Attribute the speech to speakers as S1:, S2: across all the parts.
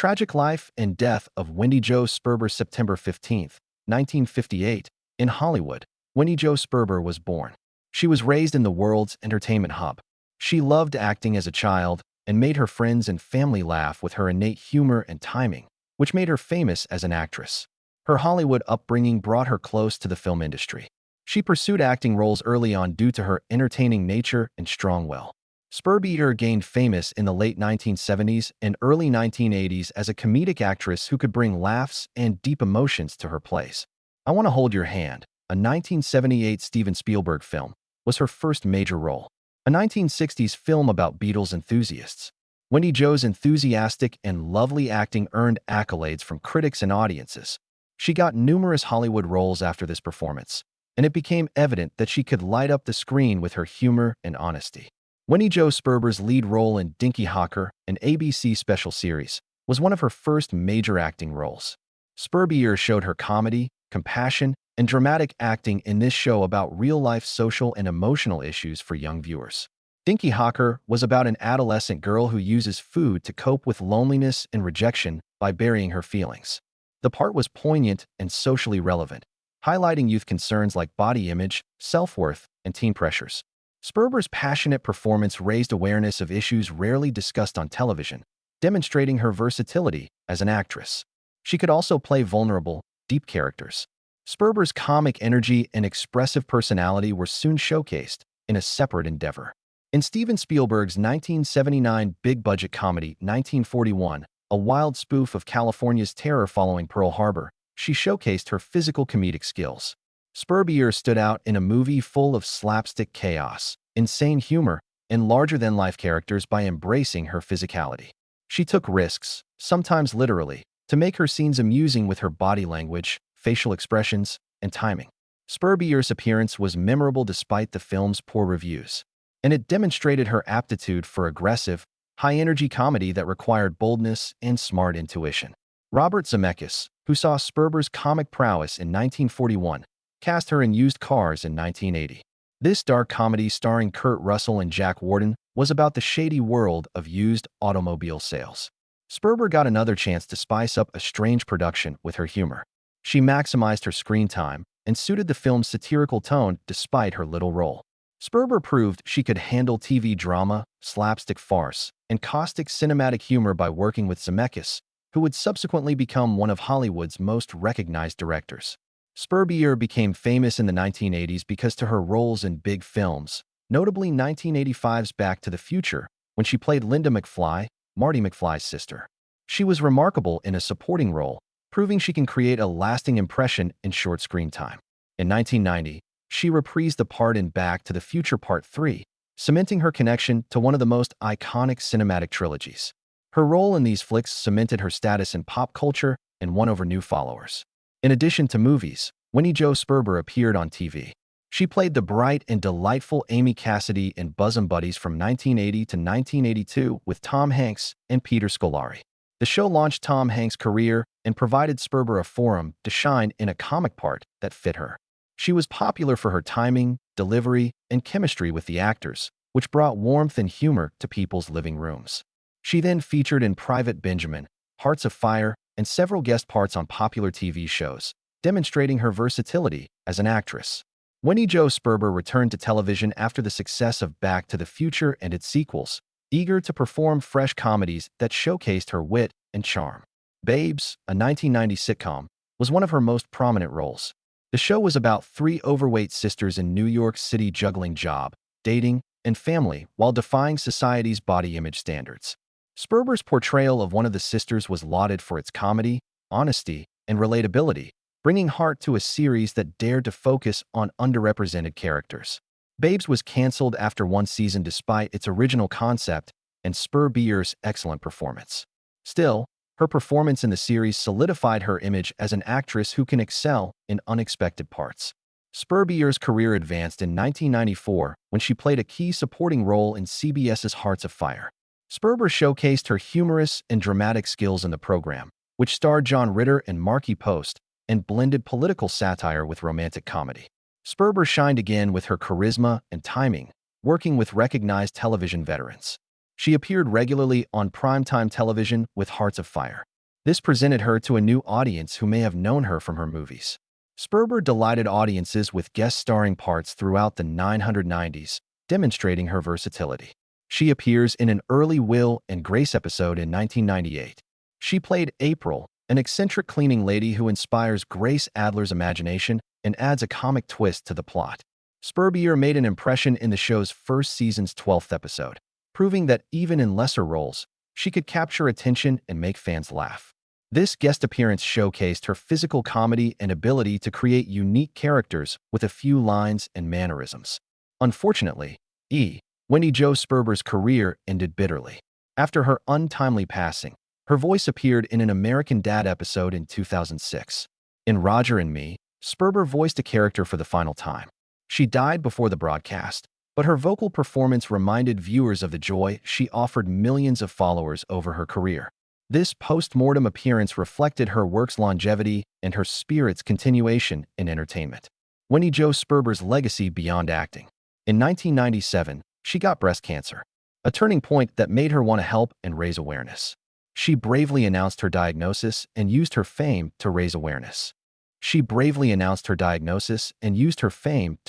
S1: Tragic life and death of Wendie Jo Sperber. September 15, 1958, in Hollywood, Wendie Jo Sperber was born. She was raised in the world's entertainment hub. She loved acting as a child and made her friends and family laugh with her innate humor and timing, which made her famous as an actress. Her Hollywood upbringing brought her close to the film industry. She pursued acting roles early on due to her entertaining nature and strong will. Sperber gained famous in the late 1970s and early 1980s as a comedic actress who could bring laughs and deep emotions to her plays. I Want to Hold Your Hand, a 1978 Steven Spielberg film, was her first major role. A 1960s film about Beatles enthusiasts. Wendie Jo's enthusiastic and lovely acting earned accolades from critics and audiences. She got numerous Hollywood roles after this performance, and it became evident that she could light up the screen with her humor and honesty. Wendie Jo Sperber's lead role in Dinky Hawker, an ABC special series, was one of her first major acting roles. Sperber showed her comedy, compassion, and dramatic acting in this show about real-life social and emotional issues for young viewers. Dinky Hawker was about an adolescent girl who uses food to cope with loneliness and rejection by burying her feelings. The part was poignant and socially relevant, highlighting youth concerns like body image, self-worth, and teen pressures. Sperber's passionate performance raised awareness of issues rarely discussed on television, demonstrating her versatility as an actress. She could also play vulnerable, deep characters. Sperber's comic energy and expressive personality were soon showcased in a separate endeavor. In Steven Spielberg's 1979 big-budget comedy 1941, a wild spoof of California's terror following Pearl Harbor, she showcased her physical comedic skills. Sperber stood out in a movie full of slapstick chaos, insane humor, and larger-than-life characters by embracing her physicality. She took risks, sometimes literally, to make her scenes amusing with her body language, facial expressions, and timing. Sperber's appearance was memorable despite the film's poor reviews, and it demonstrated her aptitude for aggressive, high-energy comedy that required boldness and smart intuition. Robert Zemeckis, who saw Sperber's comic prowess in 1941, cast her in Used Cars in 1980. This dark comedy starring Kurt Russell and Jack Warden was about the shady world of used automobile sales. Sperber got another chance to spice up a strange production with her humor. She maximized her screen time and suited the film's satirical tone despite her little role. Sperber proved she could handle TV drama, slapstick farce, and caustic cinematic humor by working with Zemeckis, who would subsequently become one of Hollywood's most recognized directors. Sperber became famous in the 1980s because to her roles in big films, notably 1985's Back to the Future, when she played Linda McFly, Marty McFly's sister. She was remarkable in a supporting role, proving she can create a lasting impression in short screen time. In 1990, she reprised the part in Back to the Future Part 3, cementing her connection to one of the most iconic cinematic trilogies. Her role in these flicks cemented her status in pop culture and won over new followers. In addition to movies, Wendie Jo Sperber appeared on TV. She played the bright and delightful Amy Cassidy in Bosom Buddies from 1980 to 1982 with Tom Hanks and Peter Scolari. The show launched Tom Hanks' career and provided Sperber a forum to shine in a comic part that fit her. She was popular for her timing, delivery, and chemistry with the actors, which brought warmth and humor to people's living rooms. She then featured in Private Benjamin, Hearts of Fire, and several guest parts on popular TV shows, demonstrating her versatility as an actress. Wendie Jo Sperber returned to television after the success of Back to the Future and its sequels, eager to perform fresh comedies that showcased her wit and charm. Babes, a 1990 sitcom, was one of her most prominent roles. The show was about three overweight sisters in New York City juggling job, dating, and family while defying society's body image standards. Sperber's portrayal of one of the sisters was lauded for its comedy, honesty, and relatability, bringing heart to a series that dared to focus on underrepresented characters. Babes was canceled after one season despite its original concept and Sperber's excellent performance. Still, her performance in the series solidified her image as an actress who can excel in unexpected parts. Sperber's career advanced in 1994 when she played a key supporting role in CBS's Hearts of Fire. Sperber showcased her humorous and dramatic skills in the program, which starred John Ritter and Marky Post, and blended political satire with romantic comedy. Sperber shined again with her charisma and timing, working with recognized television veterans. She appeared regularly on primetime television with Hearts of Fire. This presented her to a new audience who may have known her from her movies. Sperber delighted audiences with guest starring parts throughout the 1990s, demonstrating her versatility. She appears in an early Will and Grace episode in 1998. She played April, an eccentric cleaning lady who inspires Grace Adler's imagination and adds a comic twist to the plot. Sperber made an impression in the show's first season's 12th episode, proving that even in lesser roles, she could capture attention and make fans laugh. This guest appearance showcased her physical comedy and ability to create unique characters with a few lines and mannerisms. Unfortunately, Wendie Jo Sperber's career ended bitterly. After her untimely passing, her voice appeared in an American Dad episode in 2006. In Roger and Me, Sperber voiced a character for the final time. She died before the broadcast, but her vocal performance reminded viewers of the joy she offered millions of followers over her career. This post-mortem appearance reflected her work's longevity and her spirit's continuation in entertainment. Wendie Jo Sperber's legacy beyond acting. In 1997, she got breast cancer, a turning point that made her want to help and raise awareness. She bravely announced her diagnosis and used her fame to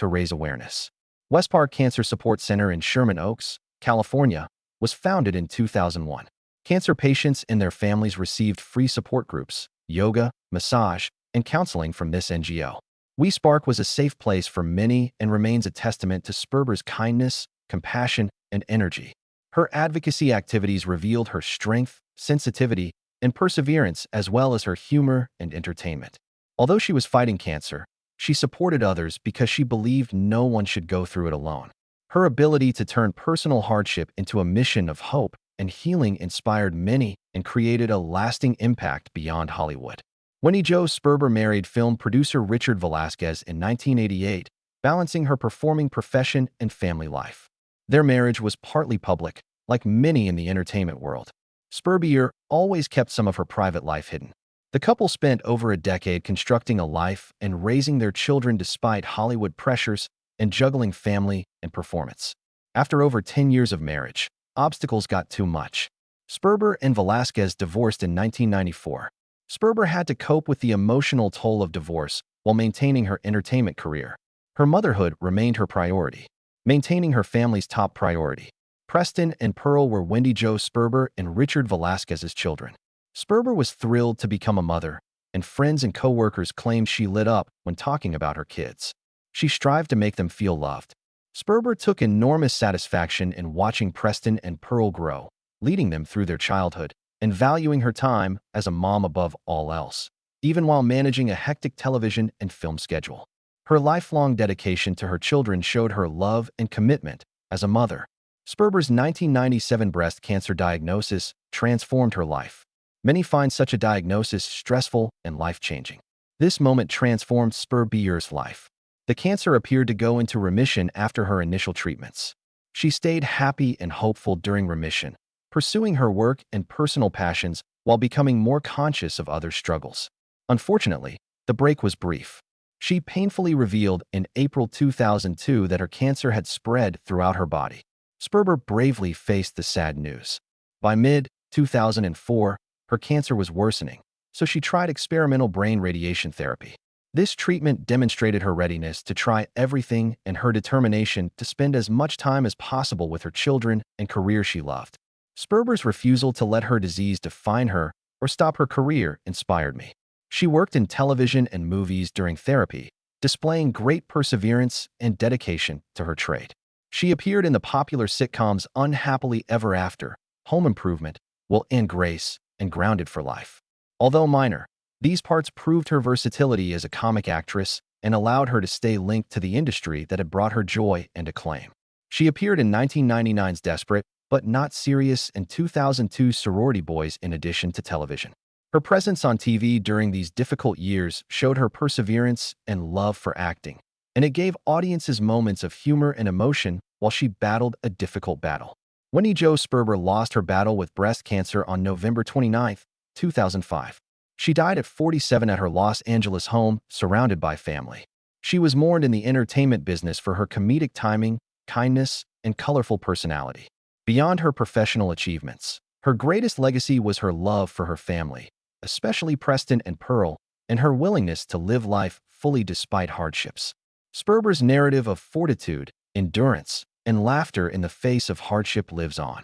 S1: raise awareness. Westpark Cancer Support Center in Sherman Oaks, California, was founded in 2001. Cancer patients and their families received free support groups, yoga, massage, and counseling from this NGO. Westpark was a safe place for many and remains a testament to Sperber's kindness, compassion, and energy. Her advocacy activities revealed her strength, sensitivity, and perseverance, as well as her humor and entertainment. Although she was fighting cancer, she supported others because she believed no one should go through it alone. Her ability to turn personal hardship into a mission of hope and healing inspired many and created a lasting impact beyond Hollywood. Wendie Jo Sperber married film producer Richard Velasquez in 1988, balancing her performing profession and family life. Their marriage was partly public, like many in the entertainment world. Sperber always kept some of her private life hidden. The couple spent over a decade constructing a life and raising their children despite Hollywood pressures and juggling family and performance. After over 10 years of marriage, obstacles got too much. Sperber and Velasquez divorced in 1994. Sperber had to cope with the emotional toll of divorce while maintaining her entertainment career. Her motherhood remained her priority, maintaining her family's top priority. Preston and Pearl were Wendie Jo Sperber and Richard Velasquez's children. Sperber was thrilled to become a mother, and friends and co-workers claimed she lit up when talking about her kids. She strived to make them feel loved. Sperber took enormous satisfaction in watching Preston and Pearl grow, leading them through their childhood, and valuing her time as a mom above all else, even while managing a hectic television and film schedule. Her lifelong dedication to her children showed her love and commitment as a mother. Sperber's 1997 breast cancer diagnosis transformed her life. Many find such a diagnosis stressful and life-changing. This moment transformed Sperber's life. The cancer appeared to go into remission after her initial treatments. She stayed happy and hopeful during remission, pursuing her work and personal passions while becoming more conscious of other struggles. Unfortunately, the break was brief. She painfully revealed in April 2002 that her cancer had spread throughout her body. Sperber bravely faced the sad news. By mid-2004, her cancer was worsening, so she tried experimental brain radiation therapy. This treatment demonstrated her readiness to try everything and her determination to spend as much time as possible with her children and career she loved. Sperber's refusal to let her disease define her or stop her career inspired me. She worked in television and movies during therapy, displaying great perseverance and dedication to her trade. She appeared in the popular sitcoms Unhappily Ever After, Home Improvement, Will and Grace, and Grounded for Life. Although minor, these parts proved her versatility as a comic actress and allowed her to stay linked to the industry that had brought her joy and acclaim. She appeared in 1999's Desperate But Not Serious and 2002's Sorority Boys in addition to television. Her presence on TV during these difficult years showed her perseverance and love for acting, and it gave audiences moments of humor and emotion while she battled a difficult battle. Wendie Jo Sperber lost her battle with breast cancer on November 29, 2005. She died at 47 at her Los Angeles home, surrounded by family. She was mourned in the entertainment business for her comedic timing, kindness, and colorful personality. Beyond her professional achievements, her greatest legacy was her love for her family especially Preston and Pearl, and her willingness to live life fully despite hardships. Sperber's narrative of fortitude, endurance, and laughter in the face of hardship lives on.